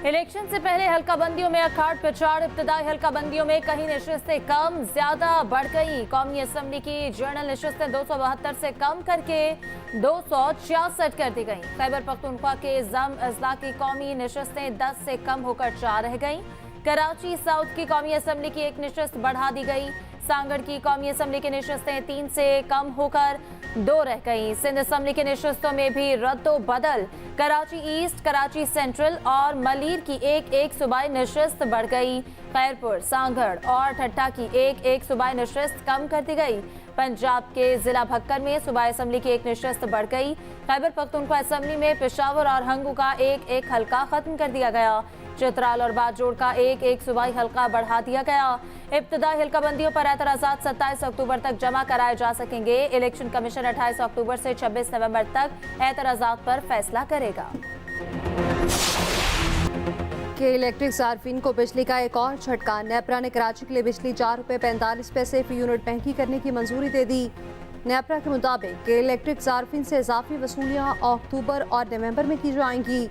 Election से पहले हल्काबंदियों में अखाड़ पिछाड़। इब्तदाई हल्काबंदियों में कहीं नशिस्तें कम ज्यादा बढ़ गई। कौमी असम्बली की जनरल नशिस्तें 272 से कम करके 266 कर दी गई। खैबर पख्तूनख्वा के जम अजला की कौमी नशिस्तें 10 से कम होकर 4 रह गई। कराची साउथ की कौमी असम्बली की एक नशिस्त बढ़ा दी गई। सांगड़ की कौमी असम्बली की नशिस्तें 3 से कम होकर 2 रह गई। सिंध असम्बली की नशिस्तों में भी रद्दो बदल। कराची ईस्ट, कराची सेंट्रल और मलीर की एक सूबाई नशिस्त बढ़ गई। खैरपुर, सांगड़ और ठट्टा की एक सूबाई नशिस्त कम कर दी गई। पंजाब के जिला भक्कर में सूबाई असम्बली की एक नशिस्त बढ़ गई। खैबर पख्तूनख्वा असम्बली में पेशावर और हंगू का एक हल्का खत्म कर दिया गया। चित्राल और बाजोड़ का एक सूबाई हल्का बढ़ा दिया गया। इब्तदाई हल्काबंदियों पर एतराज़ात 27 अक्टूबर तक जमा कराए जा सकेंगे। इलेक्शन कमीशन 28 अक्टूबर से 26 नवंबर तक एतराज़ात पर फैसला करेगा। के इलेक्ट्रिक सार्फिन को बिजली का एक और झटका। नेपरा ने कराची के लिए बिजली 4 रुपये 45 पैसे फी यूनिट महंगी करने की मंजूरी दे दी। नेपरा के मुताबिक के इलेक्ट्रिक सार्फिन से इजाफी वसूलियाँ अक्टूबर और नवंबर में की जाएंगी।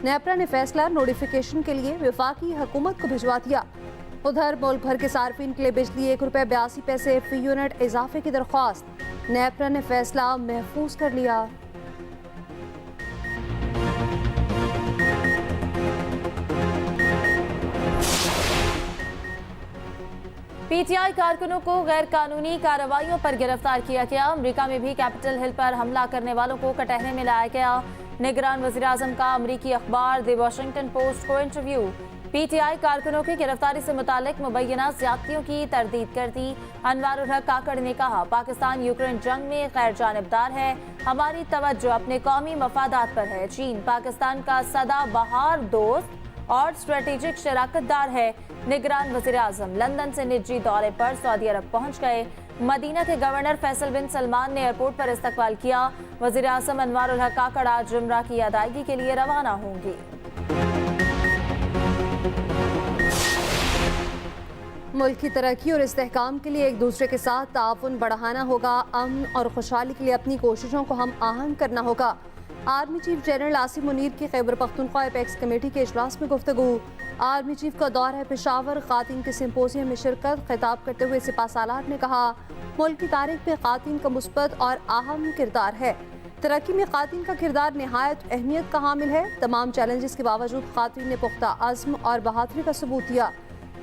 नेपरा ने फैसला नोटिफिकेशन के लिए वफाकी हुकूमत को भिजवा दिया। उधर मुल्क भर के सार्फिन के लिए बिजली 1 रुपये 82 पैसे फी यूनिट इजाफे की दरख्वास्त। नेपरा ने फैसला महफूज कर लिया। पीटीआई कारकुनों को गैर कानूनी कार्रवाइयों पर गिरफ्तार किया गया। अमेरिका में भी कैपिटल हिल पर हमला करने वालों को कटहरे में लाया गया। निगरान वज़ीर आज़म का अमरीकी अखबार द वॉशिंगटन पोस्ट को इंटरव्यू। पीटीआई कारकुनों की गिरफ्तारी से मुतालिक मुबैना ज़्यादतियों की तरदीद कर दी। अनवारुल हक काकड़ ने कहा, पाकिस्तान यूक्रेन जंग में गैर जानिबदार है। हमारी तवज्जो अपने कौमी मफादात पर है। चीन पाकिस्तान का सदाबहार दोस्त और स्ट्रेटेजिक शराकतदार है। निगरान वज़ीर आज़म लंदन से निजी दौरे पर सऊदी अरब पहुंच गए। मदीना के गवर्नर फैसल बिन सलमान ने एयरपोर्ट पर इस्तकबाल किया। वज़ीर आज़म अनवारुल हक काकड़ आज उम्रा की अदायगी के लिए रवाना होंगी। मुल्क की तरक्की और इस्तेहकाम के लिए एक दूसरे के साथ ताउन बढ़ाना होगा। अमन और खुशहाली के लिए अपनी कोशिशों को हम आहंग करना होगा। Army chief general Asim Munir की खैबर पख्तूनख्वा एपेक्स कमेटी के इजलास में गुफ्तगू। आर्मी चीफ का दौर है पेशावर। खातिन के सिंपोजियम में शिरकत। खिताब करते हुए सिपा सालार ने कहा, मुल्क की तारीख में खातिन का मुस्बत और अहम किरदार है। तरक्की में खातिन का किरदार नहायत अहमियत का हामिल है। तमाम चैलेंजेस के बावजूद खातिन ने पुख्ता अज़्म और बहादुरी का सबूत दिया।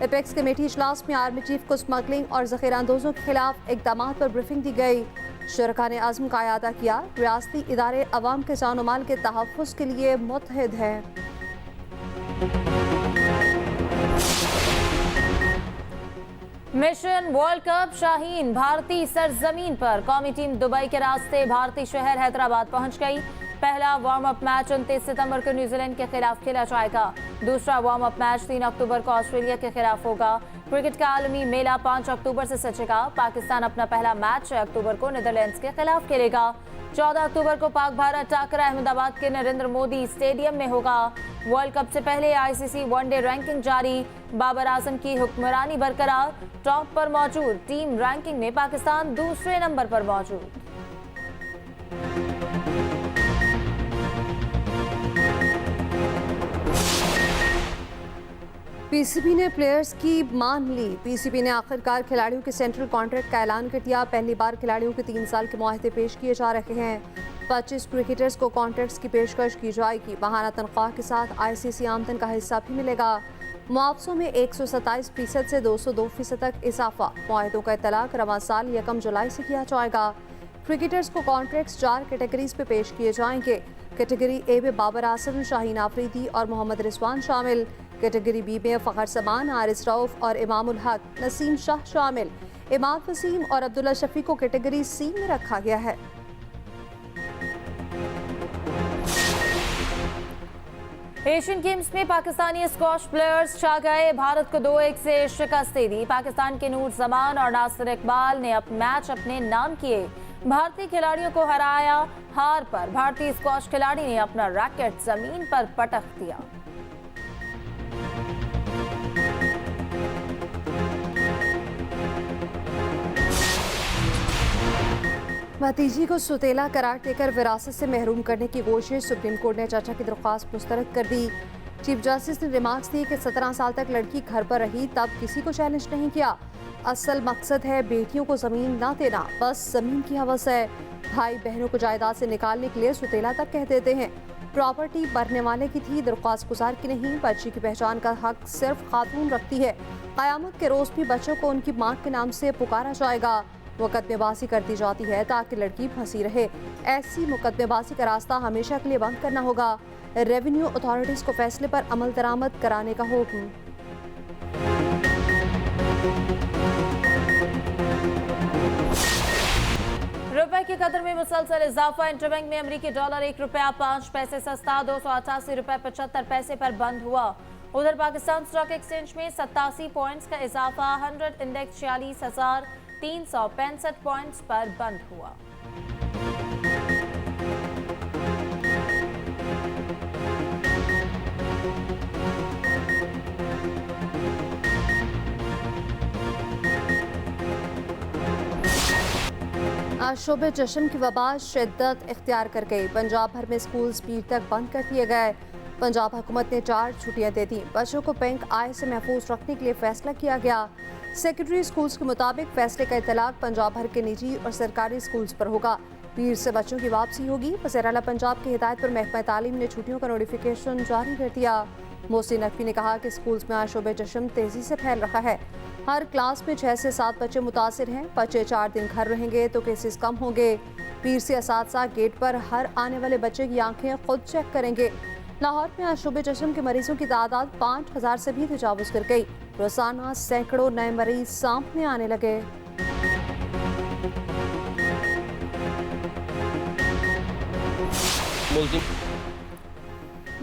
एपेक्स कमेटी इजलास में आर्मी चीफ को स्मगलिंग और ज़ख़ीराअंदोज़ों के खिलाफ इक़दामात पर ब्रीफिंग दी गई। शुरका ने अज़्म का अयादा किया। रियासती इदारे अवाम के जान माल के तहफ़्फ़ुज़ के लिए मुत्तहिद हैं। मिशन वर्ल्ड कप शाहीन भारतीय सरजमीन पर। कौमी टीम दुबई के रास्ते भारतीय शहर हैदराबाद पहुंच गई। पहला वार्म अप मैच 29 सितंबर को न्यूजीलैंड के खिलाफ खेला जाएगा। दूसरा वार्म अप मैच 3 अक्टूबर को ऑस्ट्रेलिया के खिलाफ होगा। क्रिकेट का आलमी मेला 5 अक्टूबर से सजेगा। पाकिस्तान अपना पहला मैच 6 अक्टूबर को नीदरलैंड्स के खिलाफ खेलेगा। 14 अक्टूबर को पाक भारत टाकरा अहमदाबाद के नरेंद्र मोदी स्टेडियम में होगा। वर्ल्ड कप से पहले आईसीसी वनडे रैंकिंग जारी। बाबर आजम की हुक्मरानी बरकरार। टॉप पर मौजूद टीम रैंकिंग में पाकिस्तान दूसरे नंबर पर मौजूद। पीसीबी ने प्लेयर्स की मान ली। पीसीबी ने आखिरकार खिलाड़ियों के सेंट्रल कॉन्ट्रैक्ट का ऐलान कर दिया। पहली बार खिलाड़ियों के 3 साल के मुआहदे पेश किए जा रहे हैं। 25 क्रिकेटर्स को कॉन्ट्रैक्ट्स की पेशकश की जाएगी। माहाना तनख्वाह के साथ आईसीसी आमदन का हिस्सा भी मिलेगा। मुआवजों में 127% से 202% तक इजाफा। मुआहदों का इतलाक रवां साल 1 जुलाई से किया जाएगा। क्रिकेटर्स को कॉन्ट्रैक्ट्स 4 कैटेगरीज पे पेश किए जाएंगे। कैटेगरी ए में बाबर आजम, शाहीन आफरीदी और मोहम्मद रिजवान शामिल। कैटेगरी बी में फ़खर समान, हारिस रऊफ और इमामुल हक, नसीम शाह शामिल। इमाद वसीम और अब्दुल्ला शफी को कैटेगरी सी में रखा गया है। एशियन गेम्स में पाकिस्तानी स्क्वॉश प्लेयर्स छा गए। भारत को 2-1 से शिकस्त दे दी। पाकिस्तान के नूर जमान और नासिर इकबाल ने मैच अपने नाम किए। भारतीय खिलाड़ियों को हराया। हार पर भारतीय स्क्वॉश खिलाड़ी ने अपना रैकेट जमीन पर पटक दिया। भतीजी को सुतेला करार देकर विरासत से महरूम करने की कोशिश। सुप्रीम कोर्ट ने चाचा की दरख्वास्त मुस्तरद कर दी। चीफ जस्टिस ने रिमार्क्स दिए कि 17 साल तक लड़की घर पर रही तब किसी को चैलेंज नहीं किया। असल मकसद है बेटियों को जमीन ना देना, बस जमीन की हवस है। भाई बहनों को जायदाद से निकालने के लिए सुतेला तक कह देते हैं। प्रॉपर्टी मरने वाले की थी, दरख्वास्त गुजार की नहीं। बच्ची की पहचान का हक सिर्फ खातून रखती है। क़यामत के रोज भी बच्चों को उनकी मां के नाम से पुकारा जाएगा। मुकदमेबाजी कर दी जाती है ताकि लड़की फंसी रहे। ऐसी मुकदमेबाजी का रास्ता हमेशा के लिए बंद करना होगा। रेवेन्यू अथॉरिटीज को फैसले पर अमल दरामद कराने का हुक्म। रुपए की कदर में मुसलसल इजाफा। इंटरबैंक में अमरीकी डॉलर 1 रुपया 5 पैसे सस्ता 288 रुपए 75 पैसे पर बंद हुआ। उधर पाकिस्तान स्टॉक एक्सचेंज में 87 पॉइंट्स का इजाफा। 100 इंडेक्स 46,365 पॉइंट्स पर बंद हुआ। आज शोबे जश्न की वबा शिद्दत इख्तियार कर गई। पंजाब भर में स्कूल स्पीड तक बंद कर दिए गए। पंजाब हुकूमत ने 4 छुट्टियां दे दी। बच्चों को बैंक आय से महफूज रखने के लिए फैसला किया गया। सेक्रेटरी स्कूल्स के मुताबिक फैसले का इतलाक पंजाब भर के निजी और सरकारी स्कूल्स पर होगा। पीर से बच्चों की वापसी होगी। वज़ीर आला पंजाब की हिदायत पर महकमा तालीम ने छुट्टियों का नोटिफिकेशन जारी कर दिया। मोहसिन नकवी ने कहा कि स्कूल्स में आज शोबे जश्न तेजी से फैल रहा है। हर क्लास में 6 से 7 बच्चे मुतासिर हैं। बच्चे 4 दिन घर रहेंगे तो केसेस कम होंगे। पीर से असातिज़ा गेट पर हर आने वाले बच्चे की आंखें खुद चेक करेंगे। लाहौर में आज शोबे जश्न के मरीजों की तादाद 5000 से भी तजावुज़ कर गई। रोजाना सैकड़ों नए मरीज सामने आने लगे।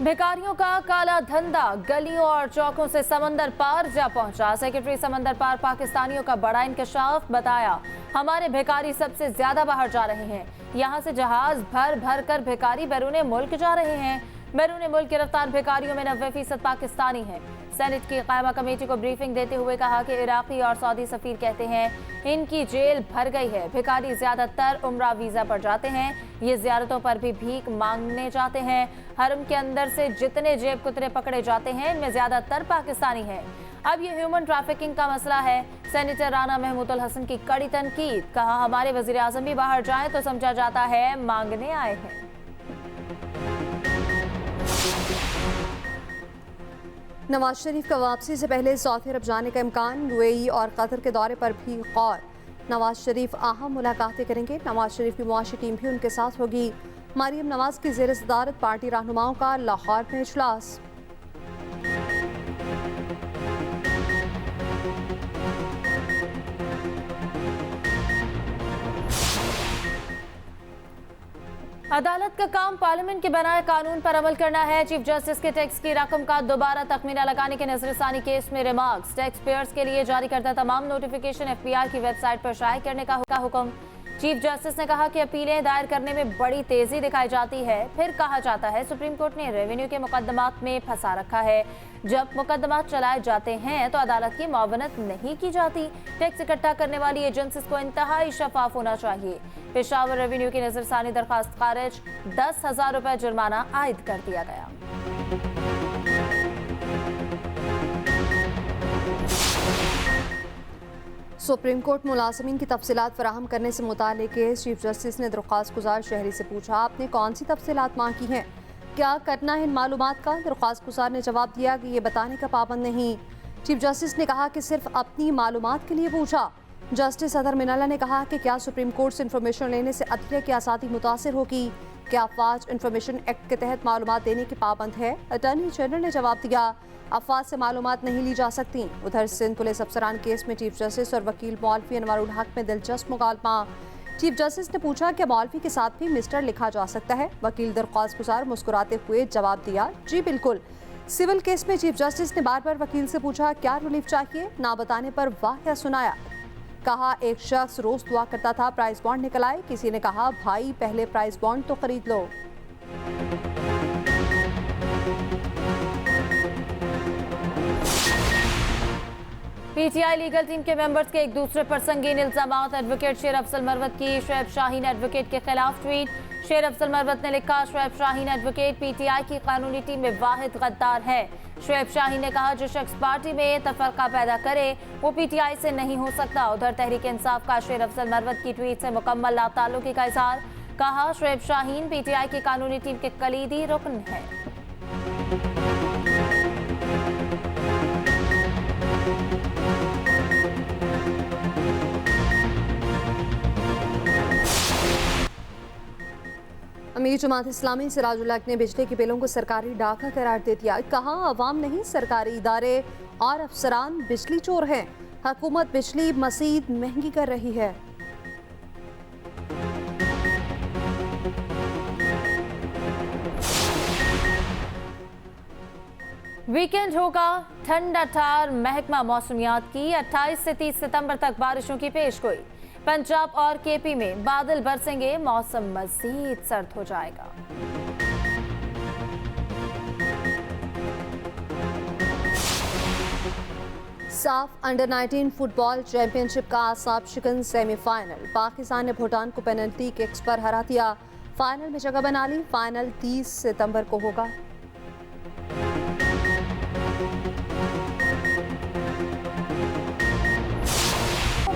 भिखारियों का काला धंधा गलियों और चौकों से समंदर पार जा पहुंचा। सेक्रेटरी समंदर पार पाकिस्तानियों का बड़ा इंकशाफ। बताया, हमारे भिखारी सबसे ज्यादा बाहर जा रहे हैं। यहां से जहाज भर भर कर भिखारी बैरून मुल्क जा रहे हैं। बैरून मुल्क गिरफ्तार भिखारियों में 90% पाकिस्तानी हैं। सेनेट की कायमा कमेटी को ब्रीफिंग देते हुए कहा कि इराकी और सऊदी सफीर कहते हैं इनकी जेल भर गई है। भिखारी ज्यादातर उम्रा वीजा पर जाते हैं। ये जियारतों पर भी भीख मांगने जाते हैं। हरम के अंदर से जितने जेब कुतरे पकड़े जाते हैं इनमें ज्यादातर पाकिस्तानी हैं। अब ये ह्यूमन ट्रैफिकिंग का मसला है। सेनेटर राना महमूदुल हसन की कड़ी तनकीद। कहा, हमारे वजीर आजम भी बाहर जाएं तो समझा जाता है मांगने आए हैं। नवाज शरीफ का वापसी से पहले सऊदी अरब जाने का इम्कान। यूएई और कतर के दौरे पर भी गौर। नवाज शरीफ अहम मुलाकातें करेंगे। नवाज शरीफ की मुआशी टीम भी उनके साथ होगी। मरियम नवाज की ज़ेर सदारत पार्टी रहनुमाओं का लाहौर में इजलास। अदालत का काम पार्लियामेंट के बनाए कानून पर अमल करना है। चीफ जस्टिस के टैक्स की रकम का दोबारा तखमीना लगाने के नजरसानी केस में रिमार्क्स। टैक्स पेयर्स के लिए जारी करता तमाम नोटिफिकेशन FBI की वेबसाइट पर शाये करने का हुक्म। चीफ जस्टिस ने कहा कि अपीलें दायर करने में बड़ी तेजी दिखाई जाती है। फिर कहा जाता है सुप्रीम कोर्ट ने रेवेन्यू के मुकदमात में फंसा रखा है। जब मुकदमात चलाए जाते हैं तो अदालत की मुआवनत नहीं की जाती। टैक्स इकट्ठा करने वाली एजेंसीज को इंतहाई शफाफ होना चाहिए। पेशावर रेवेन्यू की नजरसानी दरखास्त खारिज। 10,000 रुपए जुर्माना आयद कर दिया गया। सुप्रीम कोर्ट मुलाजमीन की तफसीलात फराहम करने से मुताल्लिक केस। चीफ जस्टिस ने दरख्वास्त गुजार शहरी से पूछा, आपने कौन सी तफसीलात मांगी हैं, क्या करना है इन मालूमात का। दरख्वास्त गुजार ने जवाब दिया कि ये बताने का पाबंद नहीं। चीफ जस्टिस ने कहा कि सिर्फ अपनी मालूमात के लिए पूछा। जस्टिस अदर मिनाला ने कहा कि क्या सुप्रीम कोर्ट से इंफॉर्मेशन लेने से अदलिया की आज़ादी मुतासर होगी। क्या अफवाज इंफॉर्मेशन एक्ट के तहत मालूमात देने के पाबंद है। अटॉर्नी जनरल ने जवाब दिया, अफवाज से मालूमात नहीं ली जा सकती। उधर सिंध पुलिस अफसरान केस में चीफ जस्टिस और वकील मौलवी अनवारुल हक में दिलचस्प मुकालमा। चीफ जस्टिस ने पूछा कि मौलवी के साथ भी मिस्टर लिखा जा सकता है। वकील दरख्वास्त गुजार मुस्कुराते हुए जवाब दिया, जी बिल्कुल। सिविल केस में चीफ जस्टिस ने बार बार वकील से पूछा क्या रिलीफ चाहिए। ना बताने पर वाक़या सुनाया। कहा, एक शख्स रोज दुआ करता था प्राइस बॉन्ड निकल आए। किसी ने कहा, भाई पहले प्राइस बॉन्ड तो खरीद लो। पीटीआई लीगल टीम के मेंबर्स के एक दूसरे पर संगीन इल्जामात। एडवोकेट शेर अफजल मरवत की शोएब शाहीन एडवोकेट के खिलाफ ट्वीट। शेर अफजल मरवत ने लिखा, शोएब शाहीन एडवोकेट पीटीआई की कानूनी टीम में वाहिद गद्दार है। शोएब शाहीन ने कहा, जो शख्स पार्टी में तफरका पैदा करे वो पीटीआई से नहीं हो सकता। उधर तहरीक इंसाफ का शेर अफजल मरवत की ट्वीट से मुकम्मल लाताल्लुकी का इजहार। कहा, शोएब शाहीन पीटीआई की कानूनी टीम के कलीदी रुकन है। अमीर जमात इस्लामी सिराजुल हक ने बिजली के बिलों को सरकारी डाका करार दे दिया। कहा, अवाम नहीं सरकारी इदारे और अफसरान बिजली चोर हैं। हुकूमत बिजली मजीद महंगी कर रही है। वीकेंड होगा ठंडा ठार। महकमा मौसमियात की 28 से 30 सितंबर तक बारिशों की पेशगोई। पंजाब और केपी में बादल बरसेंगे, मौसम मजीद सर्द हो जाएगा। साफ अंडर 19 फुटबॉल चैंपियनशिप का आसाब शिकन सेमीफाइनल। पाकिस्तान ने भूटान को पेनल्टी किक्स पर हरा दिया। फाइनल में जगह बना ली। फाइनल 30 सितंबर को होगा।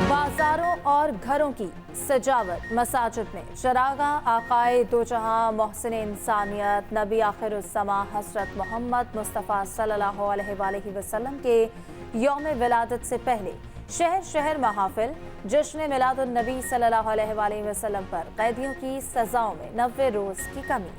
बाजारों और घरों की सजावट। मसाजिद में चरागा आकाए दो जहां मोहसिन इंसानियत नबी आखिरुस्समा हज़रत मोहम्मद मुस्तफ़ा सल्लल्लाहु अलैहि वसल्लम के यौम विलादत से पहले शहर शहर महाफिल। जश्न मिलादुन नबी सल्लल्लाहु अलैहि वसल्लम पर कैदियों की सजाओं में 90 रोज़ की कमी।